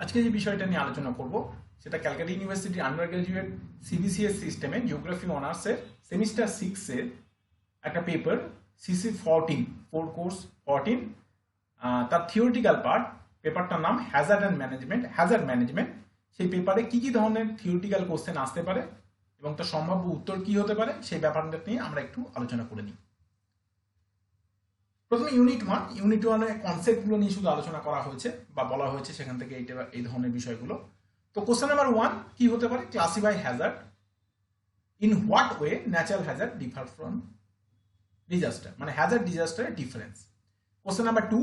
আজকে যে বিষয়টা নিয়ে আলোচনা করব সেটা Calcutta university under graduate CBCS সিস্টেমে জিওগ্রাফি অনার্সের সেমিস্টার 6 এর একটা পেপার CC14 ফোর কোর্স 14 তার থিওরিটিক্যাল পার্ট। পেপারটার নাম হ্যাজার্ড ম্যানেজমেন্ট। সেই পেপারে কি কি ধরনের থিওরিটিক্যাল কোশ্চেন আসতে পারে এবং তার সম্ভাব্য উত্তর কি হতে পারে সেই ব্যাপারটা নিয়ে আমরা একটু আলোচনা করে নিই। প্রথমে ইউনিট ওয়ানে কনসেপ্টগুলো নিয়ে শুধু আলোচনা করা হয়েছে বা বলা হয়েছে, সেখান থেকে এই ধরনের বিষয়গুলো। তো কোশ্চেন নাম্বার 1 কি হতে পারে? Classify hazard. In what way natural hazard differ from disaster, মানে হ্যাজার্ড ডিজাস্টারের difference. Question number 2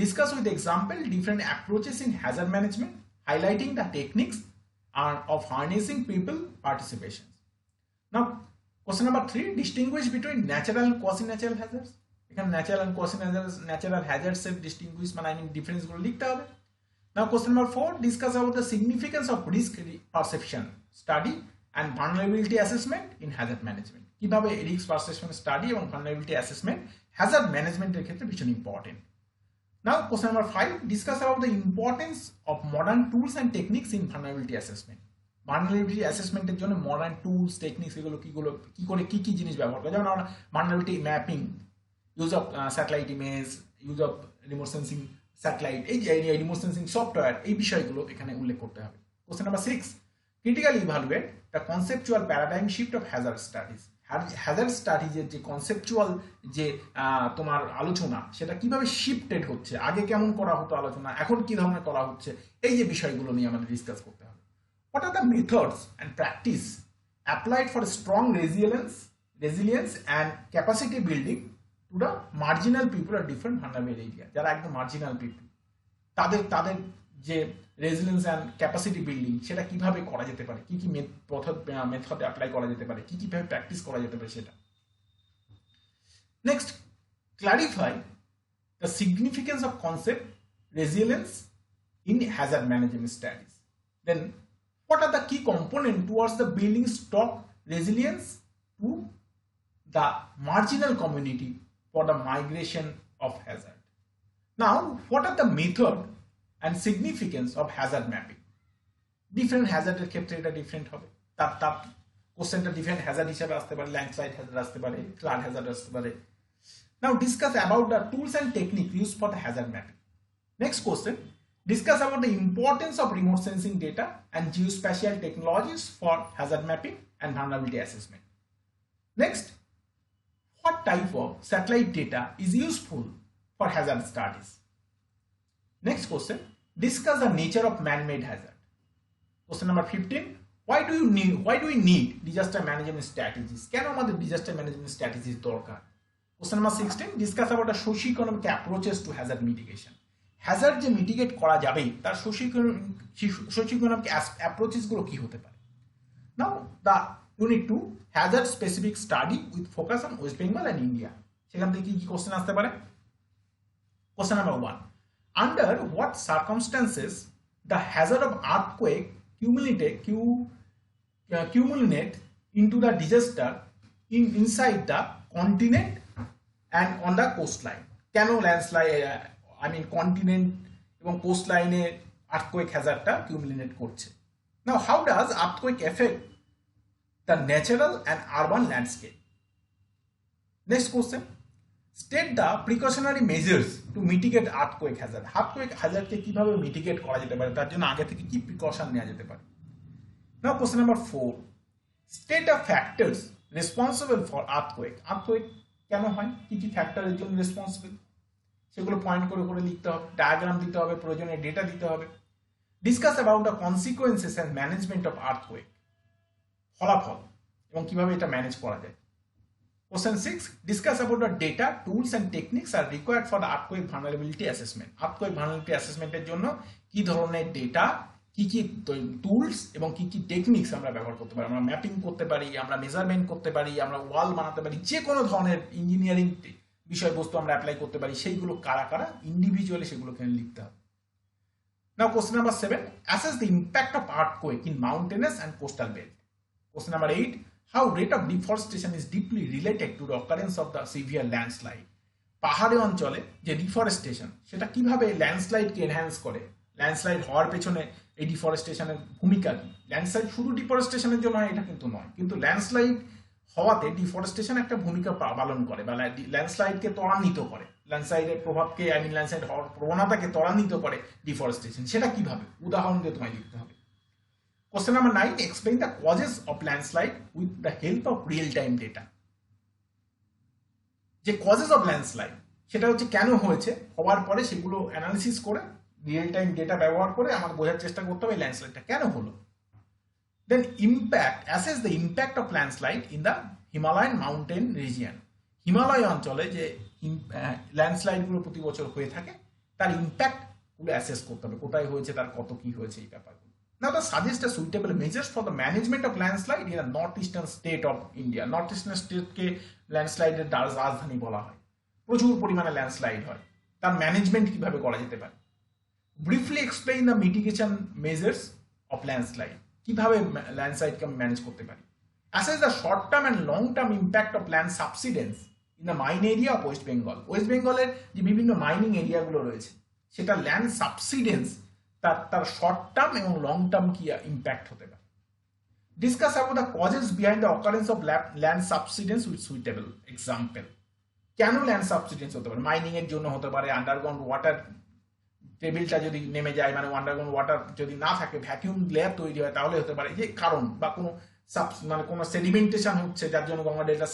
discuss with example different approaches in hazard management highlighting the techniques of harnessing people participation. Now, question number 3 distinguish between natural and quasi-natural hazards. এখানে natural and quasi natural hazards এর distinguish মানে difference গুলো লিখতে হবে। Now question number 4 discuss about the significance of risk perception study and vulnerability assessment in hazard management. কিভাবে risk perception study এবং vulnerability assessment hazard ম্যানেজমেন্টের ক্ষেত্রে ভীষণ important. Now question number 5 discuss about the importance of modern tools and techniques in vulnerability assessment. Vulnerability অ্যাসেসমেন্টের জন্য modern tools techniques এগুলো কি করে কি জিনিস ব্যবহার করে, যেমন আমরা vulnerability mapping, use of satellite image, use of remote sensing satellite, এই যে remote sensing সফটওয়্যার, এই বিষয়গুলো এখানে উল্লেখ করতে হবে। Question number 6 critically evaluate the conceptual paradigm shift of hazard studies. Hazard স্টাডিজের যে কনসেপচুয়াল যে তোমার আলোচনা সেটা কিভাবে শিফটেড হচ্ছে, আগে কেমন করা হতো আলোচনা, এখন কি ধরনের করা হচ্ছে, এই যে বিষয়গুলো নিয়ে আমাদের ডিসকাস করতে হবে। What are the methods and practice applied for strong resilience and capacity building to the marginal people are different vulnerable area. যারা একদম মার্জিনাল পিপল, তাদের যে রেজিলিয়েন্স অ্যান্ড ক্যাপাসিটি বিল্ডিং সেটা কিভাবে করা যেতে পারে, কি কি মেথড অ্যাপ্লাই করা যেতে পারে, কি কিভাবে প্র্যাকটিস করা যেতে পারে সেটা। Next clarify the significance of concept resilience in hazard management studies. Then what are the key components towards the building stock resilience to the marginal community for the migration of hazard. Now, what are the method and significance of hazard mapping? Different hazard এর ক্ষেত্রে এটা different হবে, তার কোশ্চেনটা different Hazard হিসেবে আসতে পারে, landslide Hazard আসতে পারে, ফ্লাড হ্যাজার্ড আসতে পারে। Now discuss about the tools and technique used for the hazard mapping. Next question, discuss about the importance of remote sensing data and geospatial technologies for hazard mapping and vulnerability assessment. Next, what type of satellite data is useful for hazard studies? Next question, discuss the nature of man-made hazard. Question number 15, why do we need disaster management strategies? কেন আমাদের disaster management strategies দরকার? Question number 16, discuss about the socio-economic approaches to hazard mitigation. Hazard যে mitigate করা যাবে তার socioeconomic approaches গুলো কি হতে পারে। Now the unit 2 hazard specific study with focus on West Bengal and India. সেখান থেকে কি কোশ্চেন আসতে পারে? Question number 1, under what circumstances the hazard of earthquake accumulate into the disaster inside the continent and on the coastline. কেন landslide continent এবং coast লাইনে earthquake হ্যাজার্ডটা cumulate করছে। Now how does earthquake effect the natural and urban landscape? Next question, state the precautionary measures to mitigate earthquake hazard. Earthquake হ্যাজার্ডকে কিভাবে mitigate করা যেতে পারে, তার জন্য আগে থেকে কি প্রিকশন নেওয়া যেতে পারে। Now question number 4, state the factors responsible for earthquake. Earthquake কেন হয়, কি কি ফ্যাক্টরের জন্য রেসপন্সিবল, সেগুলো পয়েন্ট করে করে লিখতে হবে, ডায়াগ্রাম দিতে হবে, প্রয়োজনে ডেটা দিতে হবে। Discuss about the consequences and management of earthquake, ফলাফল এবং কিভাবে এটা ম্যানেজ করা যায়। Question 6, discuss about the data tools and techniques are required for the earthquake vulnerability assessment. Earthquake vulnerability অ্যাসেসমেন্টের জন্য কি ধরনের ডেটা, কি কি টুলস এবং কি কি টেকনিক্স আমরা ব্যবহার করতে পারি। আমরা ম্যাপিং করতে পারি, আমরা মেজারমেন্ট করতে পারি, আমরা ওয়াল বানাতে পারি, যে কোনো ধরনের ইঞ্জিনিয়ারিং বিষয়বস্তু আমরা অ্যাপ্লাই করতে পারি, সেইগুলো কারা কারা ইন্ডিভিজুয়ালি সেগুলো লিখতে হবে। Now question number 7, assess the impact of earthquake in mountainous and coastal belt. Question number 8, how rate of deforestation is deeply related to the occurrence of the severe landslide. পাহাড়ি অঞ্চলে যে ডিফরেস্টেশন সেটা কিভাবে ল্যান্ডস্লাইডকে enhance করে, landslide হওয়ার পেছনে এই ডিফরেস্টেশনের ভূমিকা কি? ল্যান্ডস্লাইড শুধু ডিফরেস্টেশনের জন্য হয় এটা কিন্তু নয়, কিন্তু ল্যান্ডস্লাইড হওয়াতে ডিফরেস্টেশন একটা ভূমিকা পালন করে বা ল্যান্ডস্লাইডকে ত্বরান্বিত করে, ল্যান্ডস্লাইডের প্রভাবকে ল্যান্ডস্লাইড হওয়ার প্রবণতাকে ত্বরান্বিত করে ডিফরেস্টেশন। সেটা কিভাবে? উদাহরণ দিয়ে তোমায় লিখতে হবে। Question number 9, explain the causes of landslide with the help of real time data. যে কজেস অফ ল্যান্ডস্লাইড সেটা হচ্ছে কেন হয়েছে, হওয়ার পরে সেগুলো অ্যানালিসিস করে রিয়েল টাইম ডেটা ব্যবহার করে আমার বোঝার চেষ্টা করতে হবে ল্যান্ডস্লাইডটা কেন হলো। Then impact, assess the impact of landslide in the Himalayan mountain region. Himalaya অঞ্চলে যে ল্যান্ডস্লাইডগুলো প্রতি বছর হয়ে থাকে তার ইম্প্যাক্টগুলো অ্যাসেস করতে হবে, কোথায় হয়েছে, তার কত কি হয়েছে, এই ব্যাপারগুলো। Now, the suggest a suitable measures for the management of landslide in the northeastern state of India. Northeastern state K landslide এর রাজধানী বলা হয়, প্রচুর পরিমাণে ল্যান্ডস্লাইড হয়, তার ম্যানেজমেন্ট কিভাবে করা যেতে পারে। Briefly explain the mitigation measures of landslide, কিভাবে ল্যান্ডস্লাইডকে আমি ম্যানেজ করতে পারি। Assess the short term and long term impact of land subsidence in the mine area of West Bengal. West বেঙ্গলের যে বিভিন্ন মাইনিং এরিয়াগুলো রয়েছে সেটা ল্যান্ড সাবসিডেন্স তার শর্ট টার্ম এবং লং টার্ম কি ইম্প্যাক্ট হতে পারে। Discuss about the causes behind the occurrence of land subsidence with suitable example. কেন ল্যান্ড সাবসিডেন্স হতে পারে? মাইনিং এর জন্য হতে পারে, আন্ডারগ্রাউন্ড ওয়াটার টেবিলটা যদি নেমে যায়, মানে আন্ডারগ্রাউন্ড ওয়াটার যদি না থাকে, ভ্যাকিউম লেয়ার তৈরি হয়, তাহলে হতে পারে যে কারণ, বা কোনো মানে কোনো সেডিমেন্টেশন হচ্ছে যার জন্য গঙ্গা ডেল্টা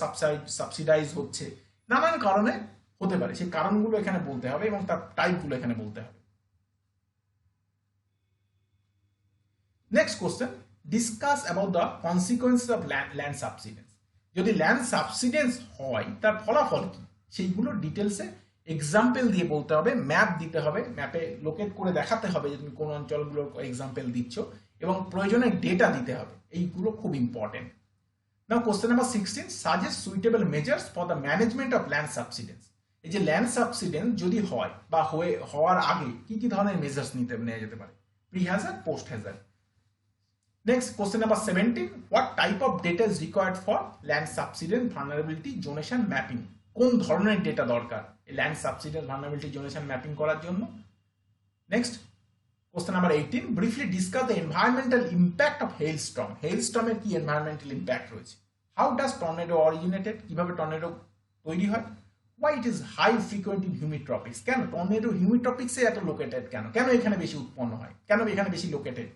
সাবসিডাইজ হচ্ছে, নানান কারণে হতে পারে। সেই কারণগুলো এখানে বলতে হবে এবং তার টাইপগুলো এখানে বলতে হবে। Next question, discuss about the consequence of land subsidence. যদি ল্যান্ড সাবসিডেন্স হয় তার ফলাফল কি, সেইগুলো ডিটেলসে এক্সাম্পল দিয়ে বলতে হবে, ম্যাপ দিতে হবে, ম্যাপে লোকেট করে দেখাতে হবে যে তুমি কোন অঞ্চলগুলোর এক্সাম্পল দিচ্ছ, এবং প্রয়োজনে ডেটা দিতে হবে। এইগুলো খুব important. Now question number 16, suggest suitable measures for the management of land subsidence. এই যে ল্যান্ড সাবসিডেন্স যদি হয় বা হওয়ার আগে কি কি ধরনের মেজার্স নেওয়া যেতে পারে, pre Hazard, post Hazard. Next, question number 17, what type of data is required for land subsidence vulnerability zonation mapping? কোন ধরনের ডেটা দরকার এই land subsidence vulnerability zonation mapping করার জন্য? Next, question number 18, briefly discuss the environmental impact of hailstorm. হেলস্টর্মের কি environmental impact রয়েছে? How does tornado originated, কিভাবে টর্নেডো তৈরি হয়? Why it is high frequent in humid tropics. কেন টর্নেডো হিউমিড ট্রপিক্সে এত লোকেটেড, কেন এখানে বেশি উৎপন্ন হয়, কেন এখানে বেশি located?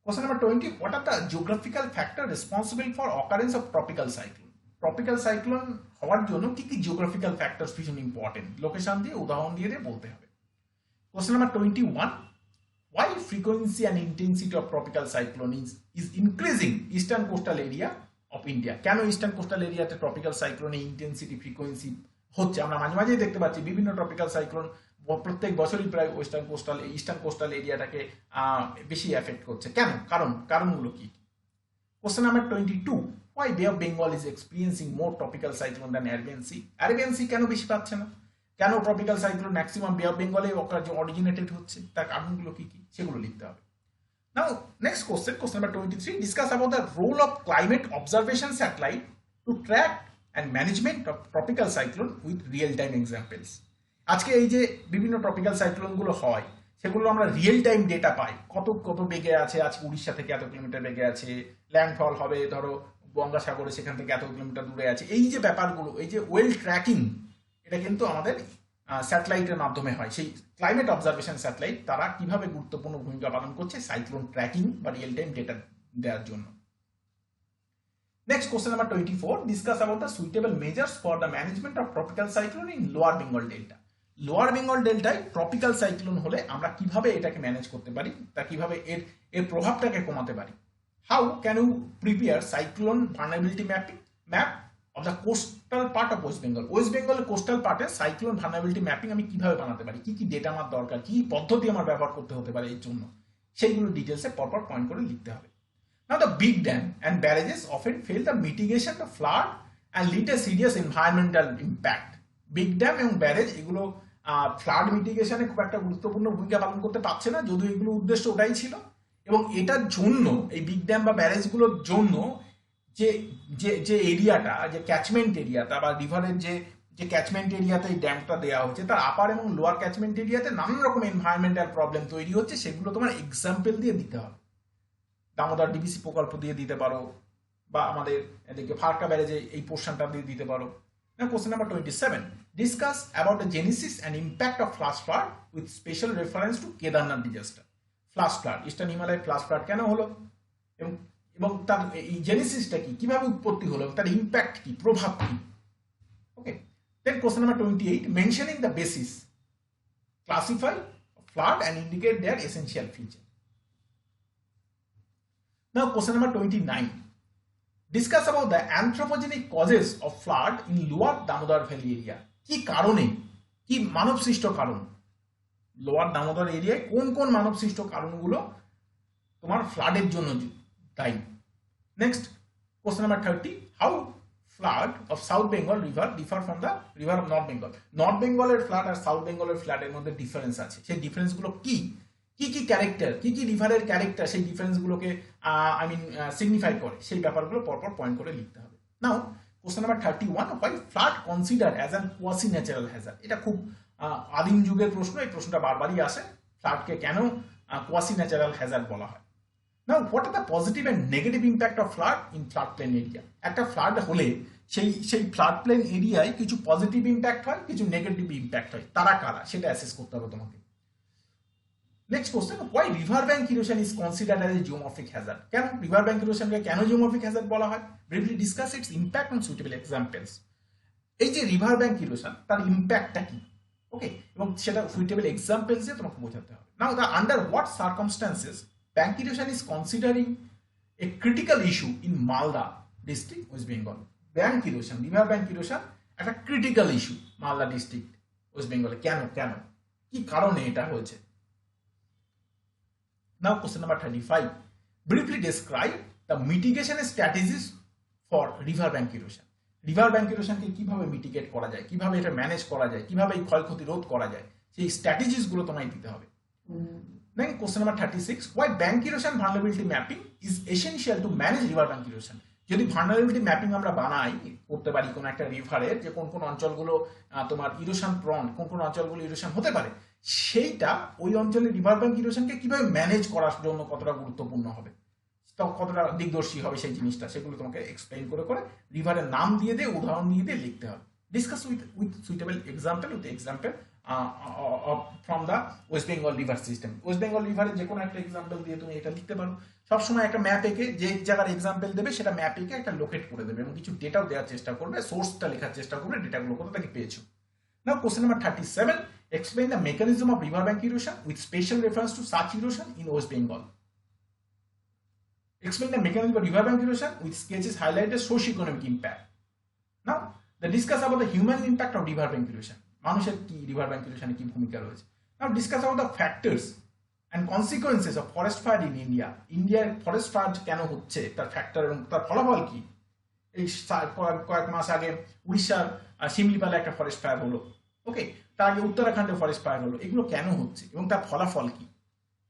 Question number 20, what are the geographical factors responsible for occurrence of tropical cyclone? Tropical cyclone হওয়ার জন্য কি কি geographical factors ভীষণ ইম্পর্টেন্ট, লোকেশন দিয়ে উদাহরণ দিয়ে বলতে হবে। Question number 21, why frequency and intensity of tropical cyclone is increasing eastern coastal area of India? কেন ইস্টার্ন কোস্টাল এরিয়াতে ট্রপিক্যাল সাইক্লোনের ইন্টেন্সিটি ফ্রিকোয়েন্সি হচ্ছে? আমরা মাঝে মাঝেই দেখতে পাচ্ছি বিভিন্ন ট্রপিক্যাল সাইক্লোন প্রত্যেক বছরই প্রায় ইস্টার্ন কোস্টাল এরিয়াটাকে বেশি এফেক্ট করছে। কেন? কারণগুলো কি? Question number 22, why Bay of Bengal is experiencing more tropical cyclone than Arabian Sea? Arabian Sea কেন বেশি পাচ্ছে না? কেন ট্রপিক্যাল সাইক্লোন ম্যাক্সিমাম বে অফ বেঙ্গলে অরিজিনেটেড হচ্ছে? তার কারণগুলো কি কি সেগুলো লিখতে হবে। Now next question number 23, discuss about the role of climate observation satellite to track and management of tropical cyclone with real time examples. আজকে এই যে বিভিন্ন ট্রপিক্যাল সাইক্লোন গুলো হয় সেগুলো আমরা রিয়েল টাইম ডেটা পাই, কত বেগে আছে, আজকে উড়িষ্যা থেকে এত কিলোমিটার বেগে আছে, ল্যান্ডফল হবে ধরো গঙ্গাসাগরে সেখান থেকে এত কিলোমিটার দূরে আছে। এই যে ব্যাপারগুলো, এই যে ওয়েল ট্র্যাকিং, এটা কিন্তু আমাদের স্যাটেলাইটের মাধ্যমে হয়। সেই ক্লাইমেট অবজারভেশন স্যাটেলাইট তারা কিভাবে গুরুত্বপূর্ণ ভূমিকা পালন করছে সাইক্লোন ট্র্যাকিং বা রিয়েল টাইম ডেটা দেওয়ার জন্য। Next, question number 24, discuss about the suitable measures for the management of tropical cyclone in Lower Bengal Delta. Lower Bengal ডেল্টায় ট্রপিক্যাল সাইক্লোন হলে আমরা কিভাবে এটাকে ম্যানেজ করতে পারি, তা কিভাবে এর প্রভাবটাকে কমাতে পারি। How can you prepare cyclone vulnerability map of the coastal part of West Bengal. West বেঙ্গলের কোস্টাল পার্টে সাইক্লোন ভালনারেবিলিটি ম্যাপিং আমি কিভাবে বানাতে পারি, কি কি ডেটা আমার দরকার, কি পদ্ধতি আমার ব্যবহার করতে হতে পারে এর জন্য, সেইগুলো ডিটেলসে পরপর পয়েন্ট করে লিখতে হবে। Now the big dam and barrages often fail the mitigation of flood and lead a serious environmental impact. Big dam এবং ব্যারেজ এগুলো ফ্লাড মিটিগেশনে খুব একটা গুরুত্বপূর্ণ ভূমিকা পালন করতে পারছে না, যদিও এগুলো উদ্দেশ্য ওটাই ছিল। এবং এটার জন্য এই বিগ ড্যাম বা ব্যারেজগুলোর জন্য যে এরিয়াটা, যে ক্যাচমেন্ট এরিয়াটা বা রিভারের যে ক্যাচমেন্ট এরিয়াতে এই ড্যামটা দেওয়া হচ্ছে তার আপার এবং লোয়ার ক্যাচমেন্ট এরিয়াতে নানান রকম এনভায়রনমেন্টাল প্রবলেম তৈরি হচ্ছে, সেগুলো তোমার এক্সাম্পল দিয়ে দিতে হবে। দামোদর ডিবিসি প্রকল্প দিয়ে দিতে পারো, বা আমাদের এদিকে ফারাক্কা ব্যারেজে এই পোর্শনটা দিয়ে দিতে পারো। Question number 27, discuss about the Genesis and impact of flush flood with special reference to Kedarnath disaster. Flush flood, eastern Himalaya flush flood কেন হলো এবং তার এই জেনেসিসটা কি, কিভাবে উৎপত্তি হলো, তার ইম্প্যাক্ট কি, প্রভাব কি। Okay, then question number 28, mentioning the basis, classify flood and indicate their essential feature. Now question number 29, discuss about the anthropogenic causes of flood in lower Damodar Valley area. কি কারণে, কি মানব সৃষ্ট কারণ, লোয়ার দামোদর এরিয়ায় কোন কোন মানব সৃষ্ট কারণগুলো তোমার ফ্লাডের জন্য দায়ী। Next question number 30, how flood of south Bengal river differ from the river of north Bengal. North বেঙ্গলের ফ্লাড আর সাউথ বেঙ্গলের ফ্লাডের মধ্যে ডিফারেন্স আছে, সেই ডিফারেন্সগুলো কি, কি কি ক্যারেক্টার, কি কি রিভারের ক্যারেক্টার সেই ডিফারেন্সগুলোকে সিগনিফাই করে, সেই ব্যাপারগুলো পরপর পয়েন্ট করে লিখতে হবে। Now question number 31, why flood consider as an quasi natural hazard. এটা খুব আদিম যুগের প্রশ্ন, এই প্রশ্নটা বারবারই আসে, ফ্লাডকে কেন কোয়াসি ন্যাচারাল হ্যাজার্ড বলা হয়। Now what are the positive and negative impact of flood in flood plain area. একটা ফ্লাড হলে সেই ফ্লাড প্লেন এরিয়ায় কিছু পজিটিভ ইম্প্যাক্ট হয়, কিছু নেগেটিভ ইম্প্যাক্ট হয়, তারা কারা সেটা অ্যাসেস করতে হবে তোমাকে। Next question, why river bank erosion is considered as a geomorphic Hazard. কেন রিভার ব্যাঙ্ক ইরোশনকে কেন জিওমরফিক হ্যাজার্ড বলা হয়? Briefly discuss it's impact on suitable examples. এই যে রিভার ব্যাঙ্ক ইরোশন, তার ইম্প্যাক্টটা কি, ওকে, এবং সেটা সুইটেবল এক্সাম্পলস দিয়ে তোমাকে বোঝাতে হবে। Now the under what circumstances bank erosion is considering a critical issue in Malda district West Bengal. Bank erosion, river bank erosion একটা critical issue Malda district West বেঙ্গলে, কেন কেন কি কারণে এটা হয়েছে। Now question number 35, briefly describe the mitigation strategies for river bank erosion. River bank ইরোশনকে কিভাবে মিটিগেট করা যায়, কিভাবে এটা ম্যানেজ করা যায়, কিভাবে এই ক্ষয়ক্ষতি রোধ করা যায়, সেই স্ট্র্যাটেজিস গুলো তোমায় দিতে হবে। Then question number 36, why bank erosion vulnerability mapping is essential to manage river bank erosion. যদি ভালনারেবিলিটি ম্যাপিং আমরা বানাই, করতে পারি কোন একটা রিভারের যে কোন কোন অঞ্চলগুলো তোমার ইরোশন প্রন, কোন কোন অঞ্চলগুলো ইরোশন হতে পারে, সেইটা ওই অঞ্চলের রিভার ব্যাঙ্ক ইরোশনকে কিভাবে ম্যানেজ করার জন্য কতটা গুরুত্বপূর্ণ হবে, কতটা দিকদর্শী হবে সেই জিনিসটা, সেগুলো তোমাকে এক্সপ্লেইন করে করে রিভারের নাম দিয়ে দিয়ে উদাহরণ দিয়ে দিয়ে লিখতে হবে। Discuss with suitable example, with example from the West Bengal river system. West Bengal রিভারের যে কোনো একটা এক্সাম্পল দিয়ে তুমি এটা লিখতে পারো। সবসময় একটা ম্যাপ এঁকে যে জায়গার এক্সাম্পল দেবে সেটা ম্যাপ এঁকে একটা লোকেট করে দেবে এবং কিছু ডেটাও দেওয়ার চেষ্টা করবে, সোর্সটা লেখার চেষ্টা করবে, ডেটাগুলো কোথা থেকে পেয়েছো। নাও question number 37, explain the mechanism of river bank erosion with special reference to such erosion in West Bengal. Explain the mechanism of river bank erosion with sketches highlight the socio-economic impact. Now, the discuss about the human impact of river bank erosion. মানুষের কি river bank ইরোশনে কি ভূমিকা রয়েছে। Now, discuss about the factors and consequences of forest fire in India. ইন্ডিয়ার forest fire কেন হচ্ছে, তার factor এবং তার ফলাফল কি। এই কয়েক মাস আগে উড়িষ্যার শিমলিপালে একটা ফরেস্ট ফায়ার হলো, ওকে, তার আগে উত্তরাখণ্ডে ফরেস্ট ফায়ার হলো, এগুলো কেন হচ্ছে এবং তার ফলাফল কি,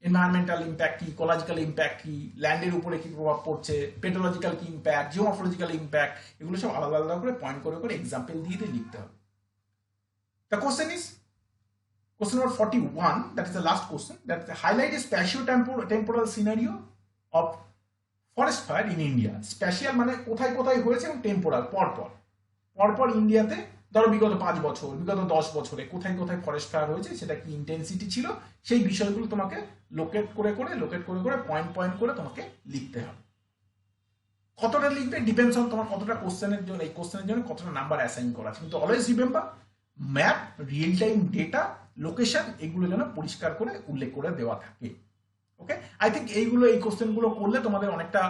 এনভায়রনমেন্টাল ইম্প্যাক্ট কি, ইকোলজিক্যাল ইম্প্যাক্ট কি, ল্যান্ডের উপরে কি প্রভাব পড়ছে, পেট্রোলজিক্যাল কি ইম্প্যাক্ট, জিওমরফোলজিক্যাল ইম্প্যাক্ট, এগুলো সব আলাদা আলাদা করে পয়েন্ট করে করে এক্সাম্পল দিয়ে দিয়ে লিখতে হবে। The question is question number 41, that is the last question, that highlight a spatio-temporal scenario of forest fire in India. Spatial মানে কোথায় কোথায় হয়েছে এবং টেম্পোরাল পরপর ইন্ডিয়াতে, ধরো বিগত 5 বছর, বিগত 10 বছরে কোথায় কোথায় ফরেস্ট ফায়ার হয়েছে, সেটা কি ইন্টেন্সিটি ছিল, সেই বিষয়গুলো তোমাকে লোকেট করে করে পয়েন্ট করে তোমাকে লিখতে হবে। কতটা লিখবে ডিপেন্ডস অন তোমার কতটা কোশ্চেনের জন্য, এই কোশ্চেনের জন্য কতটা নাম্বার অ্যাসাইন করা আছে। কিন্তু always remember, map, real time data, location, এগুলো যেন পরিষ্কার করে উল্লেখ করে দেওয়া থাকে। ওকে, আই থিঙ্ক এই কোশ্চেনগুলো করলে তোমাদের অনেকটা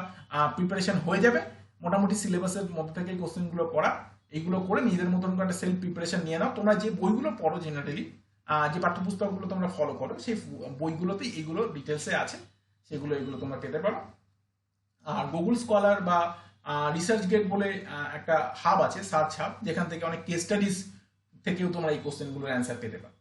প্রিপারেশন হয়ে যাবে। মোটামুটি সিলেবাসের মধ্যে থেকে এই কোশ্চেনগুলো করা, এইগুলো করে নিজেদের মতন করে একটা সেলফ প্রিপারেশন নিয়ে নাও। তোমরা যে বইগুলো পড়ো জেনারেলি, যে পাঠ্যপুস্তকগুলো তোমরা ফলো করো, সেই বইগুলোতে এইগুলো ডিটেলসে আছে, এগুলো তোমরা পেতে পারো। আর গুগল স্কলার বা রিসার্চ গেট বলে একটা হাব আছে, সার্চ হাব, যেখান থেকে অনেক কেস স্টাডিজ থেকেও তোমরা এই কোশ্চেনগুলোর অ্যান্সার পেতে পারো।